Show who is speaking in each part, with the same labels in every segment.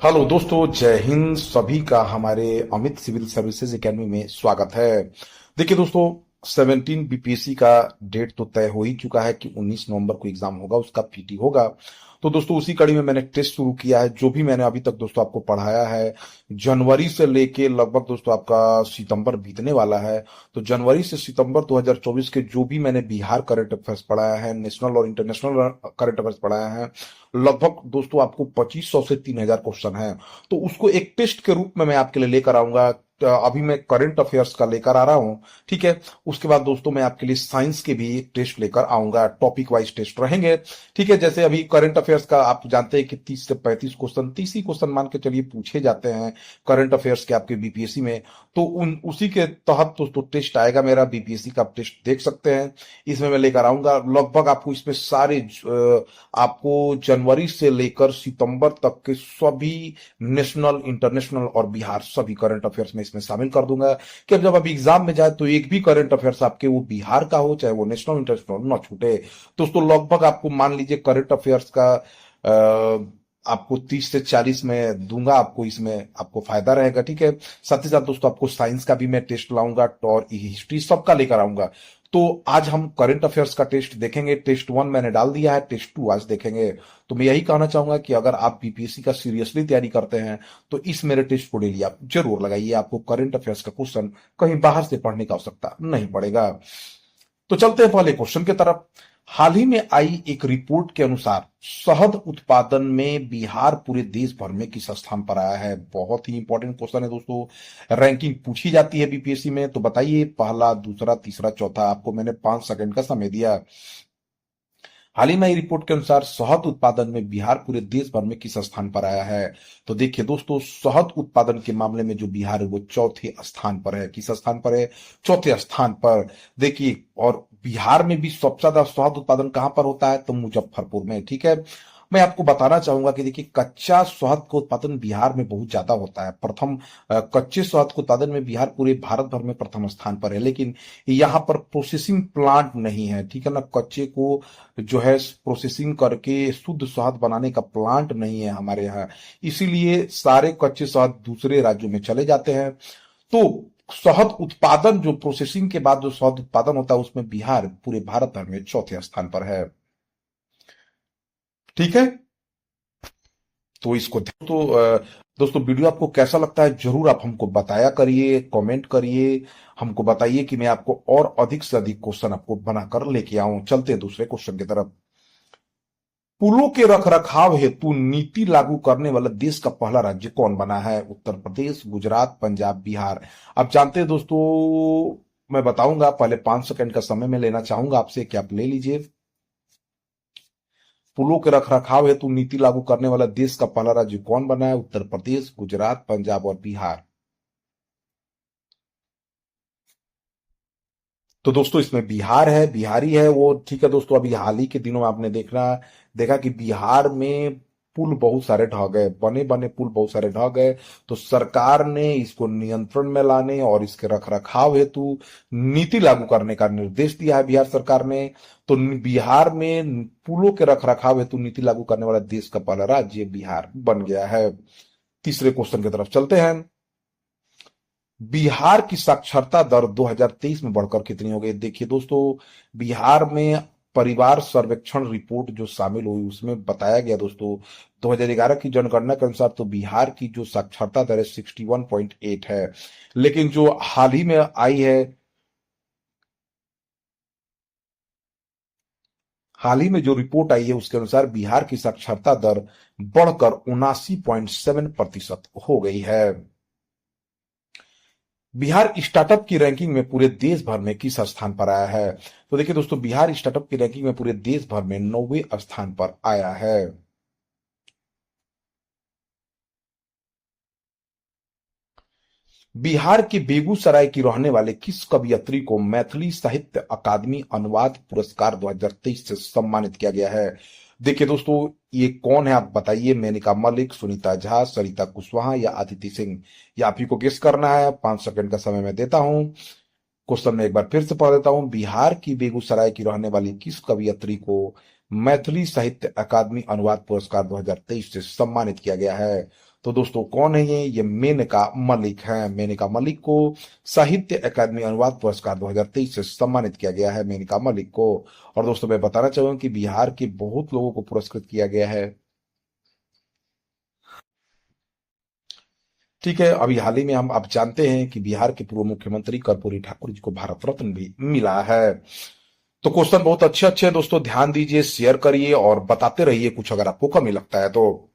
Speaker 1: Hello दोस्तों, जय हिंद। सभी का हमारे अमित सिविल सर्विसेज एकेडमी में स्वागत है। देखिए दोस्तों, 17 बीपीएससी का डेट तो तय हो ही चुका है कि 19 नवंबर को एग्जाम होगा, उसका पीटी होगा। तो दोस्तों उसी कड़ी में मैंने टेस्ट शुरू किया है। जो भी मैंने अभी तक दोस्तों आपको पढ़ाया है, जनवरी से लेके लगभग दोस्तों आपका सितंबर बीतने वाला है। तो जनवरी से सितंबर 2024 के जो भी मैंने बिहार करंट अफेयर्स पढ़ाया है, नेशनल और इंटरनेशनल करंट अफेयर्स पढ़ाया है, लगभग दोस्तों आपको 2500 से 3000 क्वेश्चन है। तो उसको एक टेस्ट के रूप में मैं आपके लिए लेकर आऊंगा। अभी मैं करंट अफेयर्स का लेकर आ रहा हूं, ठीक है। उसके बाद दोस्तों मैं आपके लिए साइंस के भी एक टेस्ट लेकर आऊंगा, टॉपिक वाइज टेस्ट रहेंगे, ठीक है। जैसे अभी करंट अफेयर्स का आप जानते हैं कि 30 से 35 क्वेश्चन, 30 ही क्वेश्चन मान के चलिए पूछे जाते हैं करंट अफेयर्स के आपके बीपीएससी में। तो उन उसी के तहत दोस्तों टेस्ट आएगा मेरा, बीपीएससी का आप टेस्ट देख सकते हैं। इसमें मैं लेकर आऊंगा लगभग आपको इसमें सारे आपको जनवरी से लेकर सितंबर तक के सभी नेशनल, इंटरनेशनल और बिहार सभी करंट अफेयर्स में इसमें शामिल कर दूंगा कि अब जब आप एग्जाम में जाए तो एक भी करंट अफेयर्स आपके वो बिहार का हो चाहे वो नेशनल इंटरनेशनल न छूटे। दोस्तों लगभग आपको मान लीजिए करंट अफेयर्स का आपको 30 से 40 में दूंगा, आपको इसमें आपको फायदा रहेगा, ठीक है। साथ ही साथ दोस्तों आपको साइंस का भी मैं टेस्ट लाऊंगा और हिस्ट्री सबका लेकर आऊंगा। तो आज हम करंट अफेयर्स का टेस्ट देखेंगे। टेस्ट 1 मैंने डाल दिया है, टेस्ट 2 आज देखेंगे। तो मैं यही कहना चाहूंगा कि अगर आप बीपीएससी का सीरियसली तैयारी करते हैं तो इस मेरे टेस्ट को डेली आप जरूर लगाइए। आपको करंट अफेयर्स का क्वेश्चन कहीं बाहर से पढ़ने की आवश्यकता नहीं पड़ेगा। तो चलते हैं पहले क्वेश्चन की तरफ। हाल ही में आई एक रिपोर्ट के अनुसार शहद उत्पादन में बिहार पूरे देश भर में किस स्थान पर आया है? बहुत ही इंपॉर्टेंट क्वेश्चन है दोस्तों। रैंकिंग पूछी जाती है बीपीएससी में, तो बताइए पहला, दूसरा, तीसरा, चौथा। आपको मैंने 5 सेकंड का समय दिया। हाल ही में आई रिपोर्ट के अनुसार शहद उत्पादन में बिहार पूरे देश भर में किस स्थान पर आया है? तो देखिए दोस्तों, शहद उत्पादन के मामले में जो बिहार है वो चौथे स्थान पर है। किस स्थान पर है? चौथे स्थान पर। देखिए, और बिहार में भी सबसे ज्यादा शहद उत्पादन कहां पर होता है? तो मुजफ्फरपुर में, ठीक है। मैं आपको बताना चाहूंगा कि देखिए, कच्चा शहद का उत्पादन बिहार में बहुत ज्यादा होता है। कच्चे शहद के उत्पादन में बिहार पूरे भारत भर में प्रथम स्थान पर है, लेकिन यहाँ पर प्रोसेसिंग प्लांट नहीं है, ठीक है ना। कच्चे को जो है प्रोसेसिंग करके शुद्ध शहद बनाने का प्लांट नहीं है हमारे यहाँ, इसीलिए सारे कच्चे शहद दूसरे राज्यों में चले जाते हैं। तो शहद उत्पादन, जो प्रोसेसिंग के बाद जो शहद उत्पादन होता है, उसमें बिहार पूरे भारत भर में चौथे स्थान पर है, ठीक है। तो इसको तो दोस्तों वीडियो आपको कैसा लगता है जरूर आप हमको बताया करिए, कमेंट करिए, हमको बताइए कि मैं आपको और अधिक से अधिक क्वेश्चन आपको बनाकर लेके आऊं। चलते हैं दूसरे क्वेश्चन की तरफ। पुलों के रखरखाव हेतु नीति लागू करने वाला देश का पहला राज्य कौन बना है? उत्तर प्रदेश, गुजरात, पंजाब, बिहार। आप जानते हैं दोस्तों, मैं बताऊंगा, पहले 5 सेकंड का समय मैं लेना चाहूंगा आपसे कि आप ले लीजिए। पुलों के रखरखाव हेतु नीति लागू करने वाला देश का पहला राज्य कौन बना है? उत्तर प्रदेश, गुजरात, पंजाब और बिहार। तो दोस्तों इसमें बिहार है, बिहारी है वो, ठीक है दोस्तों। अभी हाल ही के दिनों में आपने देखा कि बिहार में पुल बहुत सारे ढह गए, बने बने पुल बहुत सारे ढह गए। तो सरकार ने इसको नियंत्रण में लाने और इसके रखरखाव हेतु नीति लागू करने का निर्देश दिया है बिहार सरकार ने। तो बिहार में पुलों के रखरखाव हेतु नीति लागू करने वाला देश का पहला राज्य बिहार बन गया है। तीसरे क्वेश्चन की तरफ चलते हैं। बिहार की साक्षरता दर 2023 में बढ़कर कितनी हो गई? देखिए दोस्तों, बिहार में परिवार सर्वेक्षण रिपोर्ट जो शामिल हुई उसमें बताया गया दोस्तों, 2011 की जनगणना के अनुसार तो बिहार की जो साक्षरता दर है 61.8 है। लेकिन जो हाल ही में आई है, हाल ही में जो रिपोर्ट आई है उसके अनुसार बिहार की साक्षरता दर बढ़कर 79.7% हो गई है। बिहार स्टार्टअप की रैंकिंग में पूरे देश भर में किस स्थान पर आया है? तो देखिए दोस्तों, बिहार स्टार्टअप की रैंकिंग में पूरे देश भर में 9वें स्थान पर आया है। बिहार के बेगूसराय की रहने वाले किस कवयित्री को मैथिली साहित्य अकादमी अनुवाद पुरस्कार 2023 से सम्मानित किया गया है? देखिए दोस्तों, ये कौन है आप बताइए। मेनका मलिक, सुनीता झा, सरिता कुशवाहा या अदिति सिंह? ये आप ही को गेस करना है। 5 सेकंड का समय मैं देता हूं। क्वेश्चन में एक बार फिर से पढ़ देता हूं। बिहार की बेगूसराय की रहने वाली किस कवयित्री को मैथिली साहित्य अकादमी अनुवाद पुरस्कार 2023 से सम्मानित किया गया है? तो दोस्तों कौन है ये मेनका मलिक हैं। मेनका मलिक को साहित्य अकादमी अनुवाद पुरस्कार 2023 से सम्मानित किया गया है, मेनका मलिक को। और दोस्तों मैं बताना चाहूंगा कि बिहार के बहुत लोगों को पुरस्कृत किया गया है। ठीक है, अभी हाल ही में हम आप जानते हैं कि बिहार के पूर्व मुख्यमंत्री कर्पूरी ठाकुर जी को भारत रत्न भी मिला है। तो क्वेश्चन बहुत अच्छे अच्छे हैं दोस्तों, ध्यान दीजिए, शेयर करिए और बताते रहिए कुछ अगर आपको कमी लगता है तो।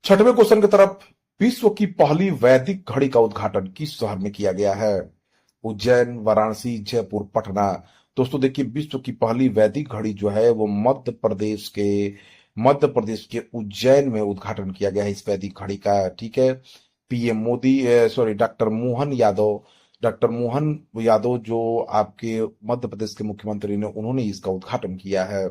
Speaker 1: छठवें क्वेश्चन की तरफ, विश्व की पहली वैदिक घड़ी का उद्घाटन किस शहर में किया गया है? उज्जैन, वाराणसी, जयपुर, पटना। दोस्तों देखिए, विश्व की पहली वैदिक घड़ी जो है वो मध्य प्रदेश के उज्जैन में उद्घाटन किया गया है इस वैदिक घड़ी का। ठीक है, PM Modi, sorry, doctor Mohan Yadav जो आपके मध्य प्रदेश के मुख्यमंत्री ने, उन्होंने इसका उद्घाटन किया है।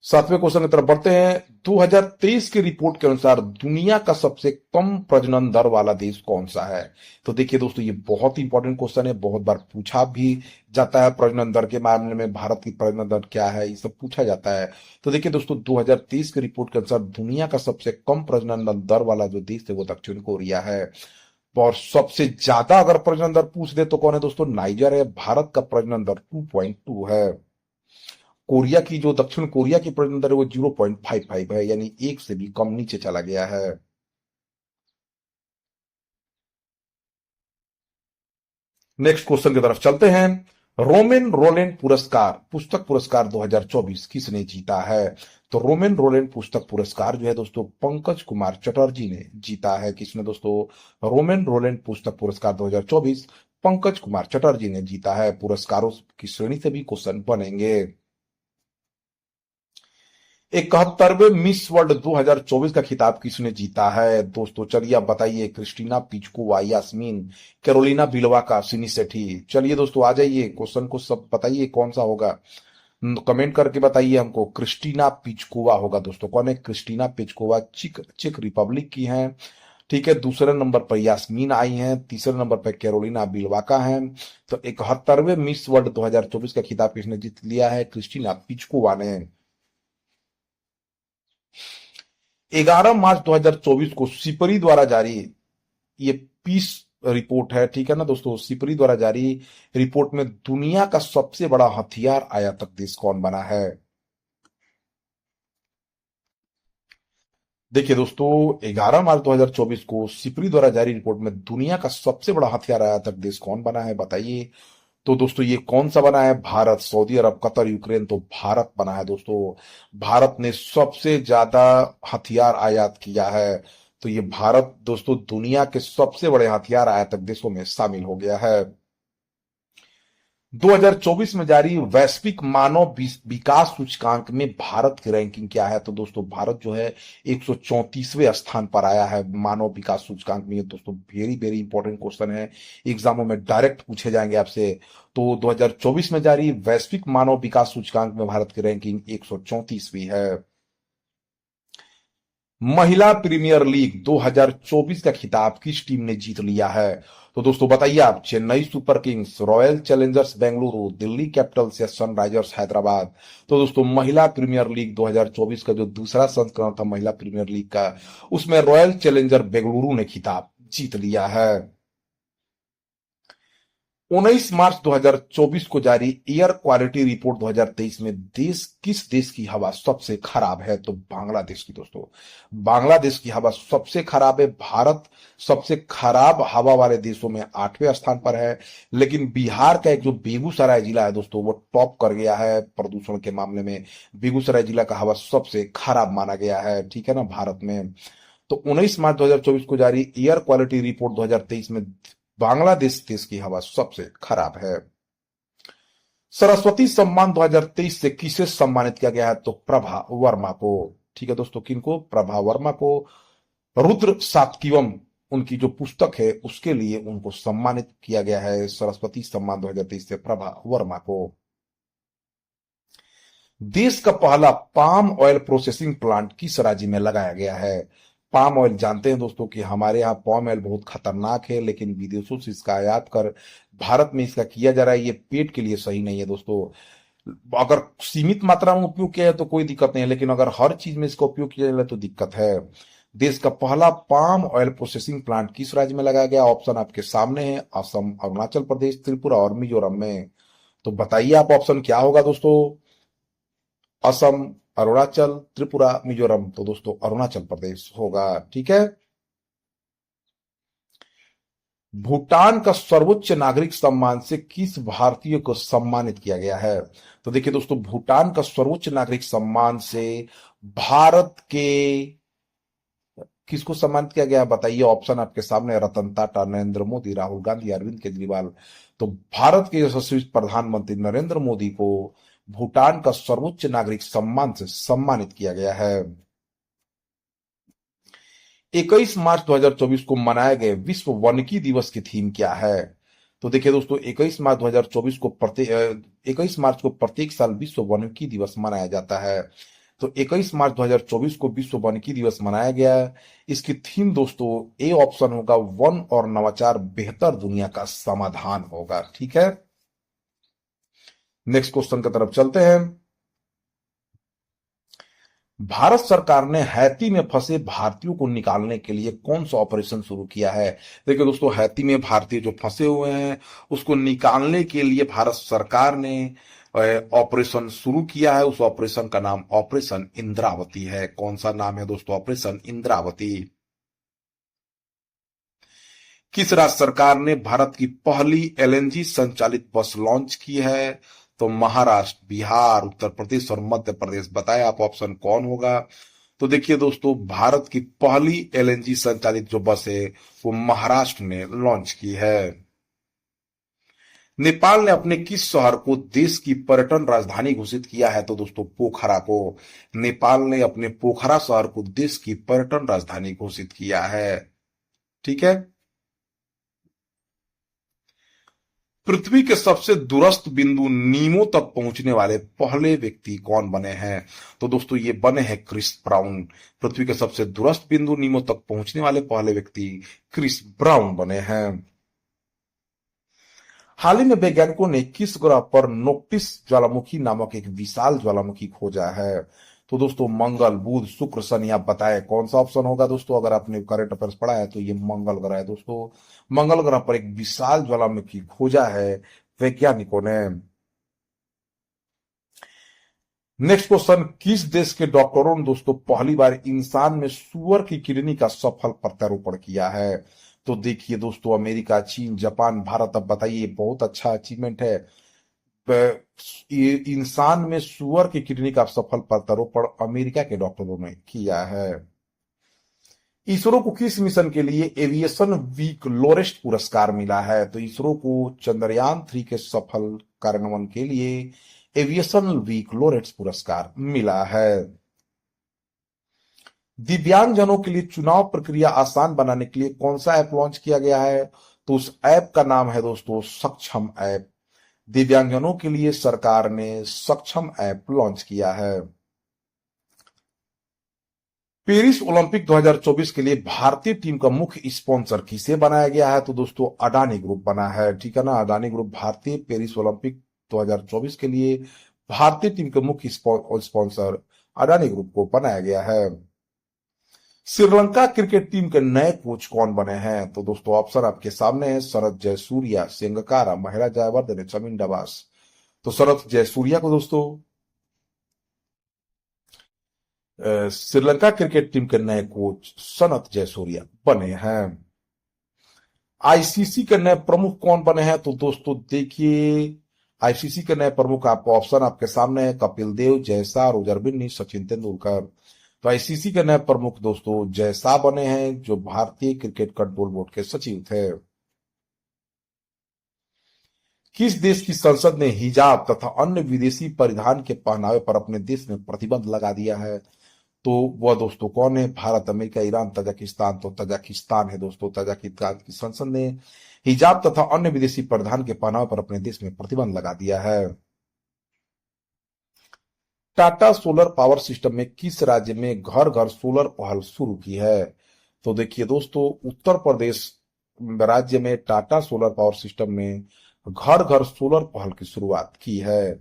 Speaker 1: सातवें क्वेश्चन की तरफ बढ़ते हैं। 2023 की रिपोर्ट के अनुसार दुनिया का सबसे कम प्रजनन दर वाला देश कौन सा है? तो देखिए दोस्तों, ये बहुत ही इंपॉर्टेंट क्वेश्चन है, बहुत बार पूछा भी जाता है। प्रजनन दर के मामले में भारत की प्रजनन दर क्या है, ये सब पूछा जाता है। तो देखिए दोस्तों, 2023 की रिपोर्ट के अनुसार दुनिया का सबसे कम प्रजनन दर वाला जो देश है वो दक्षिण कोरिया है। और सबसे ज्यादा अगर प्रजनन दर पूछ दे तो कौन है दोस्तों? नाइजर है। भारत का प्रजनन दर 2.2 है। कोरिया की जो दक्षिण कोरिया की प्रजनन दर है वो 0.55 है, यानी एक से भी कम नीचे चला गया है। नेक्स्ट क्वेश्चन की तरफ चलते हैं। रोमेन रोलैंड पुरस्कार, पुस्तक पुरस्कार 2024 किसने जीता है? तो रोमेन रोलैंड पुस्तक पुरस्कार जो है दोस्तों, पंकज कुमार चटर्जी ने जीता है। किसने दोस्तों? रोमेन रोलैंड पुस्तक पुरस्कार 2024 पंकज कुमार चटर्जी ने जीता है। पुरस्कारों की श्रेणी से भी क्वेश्चन बनेंगे। 71वें मिस वर्ल्ड 2024 का खिताब किसने जीता है? दोस्तों चलिए आप बताइए। क्रिस्टीना पिचकोवा, यास्मीन, कैरोलिना बिलवा, सिनी सेठी। चलिए दोस्तों आ जाइए, क्वेश्चन को सब बताइए कौन सा होगा, कमेंट करके बताइए हमको। क्रिस्टीना पिचकोवा होगा दोस्तों। कौन है? क्रिस्टीना पिचकोवा चेक चेक रिपब्लिक की हैं। ठीक है, दूसरे नंबर पर यास्मीन आई हैं, तीसरे नंबर पर कैरोलिना बिलवाका हैं। तो 71वें मिस वर्ल्ड 2024 का खिताब किसने जीत लिया है? क्रिस्टीना पिचकोवा ने। 11 मार्च 2024 को सिपरी द्वारा जारी, ये पीस रिपोर्ट है, ठीक है ना दोस्तों, सिपरी द्वारा जारी रिपोर्ट में दुनिया का सबसे बड़ा हथियार आयातक देश कौन बना है? देखिए दोस्तों, 11 मार्च 2024 को सिपरी द्वारा जारी रिपोर्ट में दुनिया का सबसे बड़ा हथियार आयातक देश कौन बना है, बताइए। तो दोस्तों ये कौन सा बना है? भारत, सऊदी अरब, कतर, यूक्रेन। तो भारत बना है दोस्तों। भारत ने सबसे ज्यादा हथियार आयात किया है। तो ये भारत दोस्तों दुनिया के सबसे बड़े हथियार आयातक देशों में शामिल हो गया है। 2024 में जारी वैश्विक मानव विकास सूचकांक में भारत की रैंकिंग क्या है? तो दोस्तों भारत जो है 134वें स्थान पर आया है मानव विकास सूचकांक में। ये दोस्तों वेरी वेरी इंपॉर्टेंट क्वेश्चन है, एग्जामों में डायरेक्ट पूछे जाएंगे आपसे। तो 2024 में जारी वैश्विक मानव विकास सूचकांक में भारत की रैंकिंग 134वीं है। महिला प्रीमियर लीग 2024 का खिताब किस टीम ने जीत लिया है? तो दोस्तों बताइए आप। Chennai super Kings, royal Challengers Bengaluru, Delhi Capitals या सनराइजर्स हैदराबाद। तो दोस्तों महिला प्रीमियर लीग 2024 का जो दूसरा संस्करण था महिला प्रीमियर लीग का, उसमें रॉयल चैलेंजर बेंगलुरु ने खिताब जीत लिया है। 19 मार्च 2024 को जारी एयर क्वालिटी रिपोर्ट 2023 में किस देश की हवा सबसे खराब है? तो बांग्लादेश की दोस्तों। बांग्लादेश की हवा सबसे खराब है। भारत सबसे खराब हवा वाले देशों में 8वें स्थान पर है। लेकिन बिहार का एक जो बेगूसराय जिला है दोस्तों, वो टॉप कर गया है प्रदूषण के मामले में। बेगूसराय जिला का हवा सबसे खराब माना गया है, ठीक है ना, भारत में। तो 19 मार्च 2024 को जारी एयर क्वालिटी रिपोर्ट 2023 में बांग्लादेश देश की हवा सबसे खराब है। सरस्वती सम्मान 2023 से किसे सम्मानित किया गया है? तो प्रभा वर्मा को। ठीक है दोस्तों, किनको? प्रभा वर्मा को। रुद्र सातकीवम उनकी जो पुस्तक है उसके लिए उनको सम्मानित किया गया है सरस्वती सम्मान 2023 से प्रभा वर्मा को। देश का पहला पाम ऑयल प्रोसेसिंग प्लांट किस राज्य में लगाया गया है? पाम ऑयल जानते हैं दोस्तों कि हमारे यहाँ पाम ऑयल बहुत खतरनाक है, लेकिन विदेशों से इसका आयात कर भारत में इसका किया जा रहा है, ये पेट के लिए सही नहीं है दोस्तों। अगर सीमित मात्रा में उपयोग किया जाए तो कोई दिक्कत नहीं है, लेकिन अगर हर चीज में इसका उपयोग किया जाए तो दिक्कत है। देश का पहला पाम ऑयल प्रोसेसिंग प्लांट किस राज्य में लगाया गया? ऑप्शन आपके सामने है, असम, अरुणाचल प्रदेश, त्रिपुरा और मिजोरम में। तो बताइए आप ऑप्शन क्या होगा दोस्तों? असम, अरुणाचल, त्रिपुरा, मिजोरम। तो दोस्तों अरुणाचल प्रदेश होगा। ठीक है। भूटान का सर्वोच्च नागरिक सम्मान से किस भारतीय को सम्मानित किया गया है? तो देखिए दोस्तों, भूटान का सर्वोच्च नागरिक सम्मान से भारत के किसको सम्मानित किया गया? बताइए, ऑप्शन आपके सामने, रतन टाटा, नरेंद्र मोदी, राहुल गांधी, अरविंद केजरीवाल। तो भारत के यशस्वी प्रधानमंत्री नरेंद्र मोदी को भूटान का सर्वोच्च नागरिक सम्मान से सम्मानित किया गया है। 21 मार्च 2024 को मनाए गए विश्व वानिकी दिवस की थीम क्या है? तो देखिए दोस्तों, 21 मार्च 2024 को 21 मार्च को प्रत्येक साल विश्व वानिकी दिवस मनाया जाता है। तो 21 मार्च 2024 को विश्व वानिकी दिवस मनाया गया। इसकी थीम दोस्तों, ए ऑप्शन होगा, वन और नवाचार बेहतर दुनिया का समाधान होगा। ठीक है। नेक्स्ट क्वेश्चन की तरफ चलते हैं। भारत सरकार ने हैती में फंसे भारतीयों को निकालने के लिए कौन सा ऑपरेशन शुरू किया है? देखिए दोस्तों, हैती में भारतीय जो फंसे हुए हैं उसको निकालने के लिए भारत सरकार ने ऑपरेशन शुरू किया है। उस ऑपरेशन का नाम ऑपरेशन इंद्रावती है। कौन सा नाम है दोस्तों? ऑपरेशन इंद्रावती। किस राज्य सरकार ने भारत की पहली एलएनजी संचालित बस लॉन्च की है? तो महाराष्ट्र, बिहार, उत्तर प्रदेश और मध्य प्रदेश। बताएं आप, ऑप्शन कौन होगा? तो देखिए दोस्तों, भारत की पहली एलएनजी संचालित जो बस है वो महाराष्ट्र ने लॉन्च की है। नेपाल ने अपने किस शहर को देश की पर्यटन राजधानी घोषित किया है? तो दोस्तों पोखरा को। नेपाल ने अपने पोखरा शहर को देश की पर्यटन राजधानी घोषित किया है। ठीक है। पृथ्वी के सबसे दूरस्थ बिंदु नीमो तक पहुंचने वाले पहले व्यक्ति कौन बने हैं? तो दोस्तों ये बने हैं क्रिस ब्राउन। पृथ्वी के सबसे दूरस्थ बिंदु नीमो तक पहुंचने वाले पहले व्यक्ति क्रिस ब्राउन बने हैं। हाल ही में वैज्ञानिकों ने किस ग्रह पर नोक्टिस ज्वालामुखी नामक एक विशाल ज्वालामुखी खोजा है? तो दोस्तों मंगल, बुध, शुक्र, शनि। आप बताएं कौन सा ऑप्शन होगा दोस्तों? अगर आपने करंट अफेयर्स पढ़ा है तो ये मंगल ग्रह है दोस्तों। मंगल ग्रह पर एक विशाल ज्वालामुखी खोजा है वैज्ञानिकों ने। नेक्स्ट क्वेश्चन, किस देश के डॉक्टरों ने दोस्तों पहली बार इंसान में सुअर की किडनी का सफल प्रत्यारोपण किया है? तो देखिए दोस्तों, अमेरिका, चीन, जापान, भारत। अब बताइए, बहुत अच्छा अचीवमेंट है। ये इंसान में सुअर की किडनी का सफल प्रत्यारोपण अमेरिका के डॉक्टरों ने किया है। इसरो को किस मिशन के लिए एविएशन वीक लोरेस्ट पुरस्कार मिला है? तो इसरो को चंद्रयान 3 के सफल कार्यान्वयन के लिए एविएशन वीक लोरेस्ट पुरस्कार मिला है। दिव्यांगजनों के लिए चुनाव प्रक्रिया आसान बनाने के लिए कौन सा ऐप लॉन्च किया गया है? तो उस ऐप का नाम है दोस्तों सक्षम ऐप। दिव्यांगजनों के लिए सरकार ने सक्षम ऐप लॉन्च किया है। पेरिस ओलंपिक 2024 के लिए भारतीय टीम का मुख्य स्पॉन्सर किसे बनाया गया है? तो दोस्तों अडानी ग्रुप बना है। ठीक है ना, अडानी ग्रुप भारतीय पेरिस ओलंपिक 2024 के लिए भारतीय टीम के मुख्य स्पॉन्सर अडानी ग्रुप को बनाया गया है। श्रीलंका क्रिकेट टीम के नए कोच कौन बने हैं? तो दोस्तों ऑप्शन आपके सामने है, शरद जयसूर्या, संगकारा, महिला जयवर्धने, चमिंडा दास। तो शरद जयसूर्या को दोस्तों श्रीलंका क्रिकेट टीम के नए कोच सनत जयसूर्या बने हैं। आईसीसी के नए प्रमुख कौन बने हैं? तो दोस्तों देखिए, आईसीसी के नए प्रमुख आपको ऑप्शन आपके सामने है, कपिल देव, जय शाह, रोजर बिन्नी, सचिन तेंदुलकर। तो आईसीसी के नए प्रमुख दोस्तों जय शाह बने हैं, जो भारतीय क्रिकेट कंट्रोल बोर्ड के सचिव थे। किस देश की संसद ने हिजाब तथा अन्य विदेशी परिधान के पहनावे पर अपने देश में प्रतिबंध लगा दिया है? तो वह दोस्तों कौन है? Bharat, America, Iran, Tajikistan. तो तजाकिस्तान है दोस्तों। तजाकिस्तान की संसद ने हिजाब तथा अन्य विदेशी परिधान के पहनावे पर अपने देश में प्रतिबंध लगा दिया है। टाटा सोलर पावर सिस्टम में किस राज्य में घर घर सोलर पहल शुरू की है? तो देखिए दोस्तों, उत्तर प्रदेश राज्य में टाटा सोलर पावर सिस्टम में घर घर सोलर पहल की शुरुआत की है।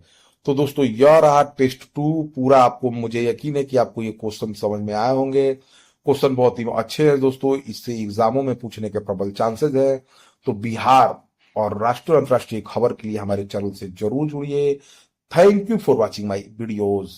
Speaker 1: तो दोस्तों यह रहा टेस्ट 2 पूरा। आपको मुझे यकीन है कि आपको ये क्वेश्चन समझ में आए होंगे। क्वेश्चन बहुत ही अच्छे हैं दोस्तों, इससे एग्जामों में पूछने के प्रबल चांसेस है। तो बिहार और राष्ट्रीय और अंतर्राष्ट्रीय खबर के लिए हमारे चैनल से जरूर जुड़िए। Thank you for watching my videos.